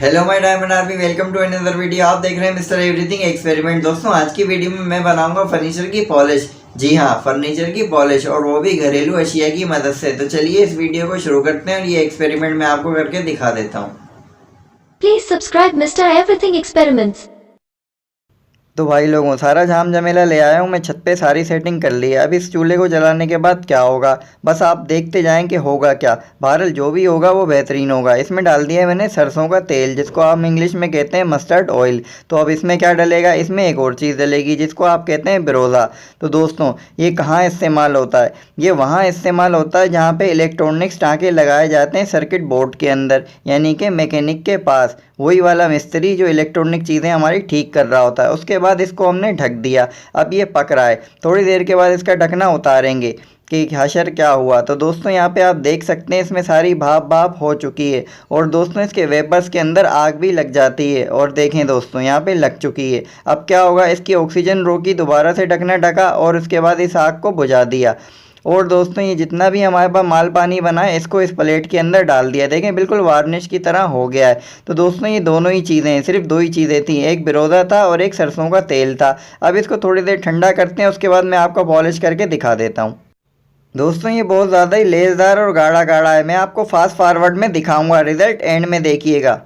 Hello my diamond army, welcome to another video. आप देख रहे हैं मिस्टर एवरीथिंग एक्सपेरिमेंट। दोस्तों, आज की वीडियो में मैं बनाऊंगा फर्नीचर की पॉलिश। जी हाँ, फर्नीचर की पॉलिश, और वो भी घरेलू अशिया की मदद से। तो चलिए इस वीडियो को शुरू करते हैं और ये एक्सपेरिमेंट मैं आपको करके दिखा देता हूँ। Please subscribe Mr. Everything Experiments. तो भाई लोगों, सारा झाम झमेला ले आया हूँ मैं, छत पे सारी सेटिंग कर ली है। अब इस चूल्हे को जलाने के बाद क्या होगा, बस आप देखते जाएं कि होगा क्या। बहरहाल जो भी होगा वो बेहतरीन होगा। इसमें डाल दिया है मैंने सरसों का तेल, जिसको आप इंग्लिश में कहते हैं मस्टर्ड ऑयल। तो अब इसमें क्या डलेगा, इसमें एक और चीज़ डलेगी जिसको आप कहते हैं बिरोज़ा। तो दोस्तों, ये कहाँ इस्तेमाल होता है? ये वहाँ इस्तेमाल होता है जहाँ पे इलेक्ट्रॉनिक्स टाँके लगाए जाते हैं सर्किट बोर्ड के अंदर, यानी कि मैकेनिक के पास। वही वाला मिस्त्री जो इलेक्ट्रॉनिक चीज़ें हमारी ठीक कर रहा होता है। उसके बाद इसको हमने ढक दिया। अब ये पक रहा है। थोड़ी देर के बाद इसका ढकना उतारेंगे कि हशर क्या हुआ। तो दोस्तों, यहाँ पे आप देख सकते हैं इसमें सारी भाप हो चुकी है, और दोस्तों इसके वेपर्स के अंदर आग भी लग जाती है। और देखें दोस्तों, यहाँ पे लग चुकी है। अब क्या होगा, इसकी ऑक्सीजन रोकी, दोबारा से ढकना ढका, और उसके बाद इस आग को बुझा दिया। और दोस्तों, ये जितना भी हमारे पास माल पानी बना है, इसको इस प्लेट के अंदर डाल दिया। देखें, बिल्कुल वार्निश की तरह हो गया है। तो दोस्तों, ये दोनों ही चीज़ें हैं, सिर्फ दो ही चीज़ें थी, एक बिरोधा था और एक सरसों का तेल था। अब इसको थोड़ी देर ठंडा करते हैं, उसके बाद मैं आपको पॉलिश करके दिखा देता हूँ। दोस्तों, ये बहुत ज़्यादा ही लेसदार और गाढ़ा गाढ़ा है। मैं आपको फास्ट फॉरवर्ड में दिखाऊंगा, रिजल्ट एंड में देखिएगा।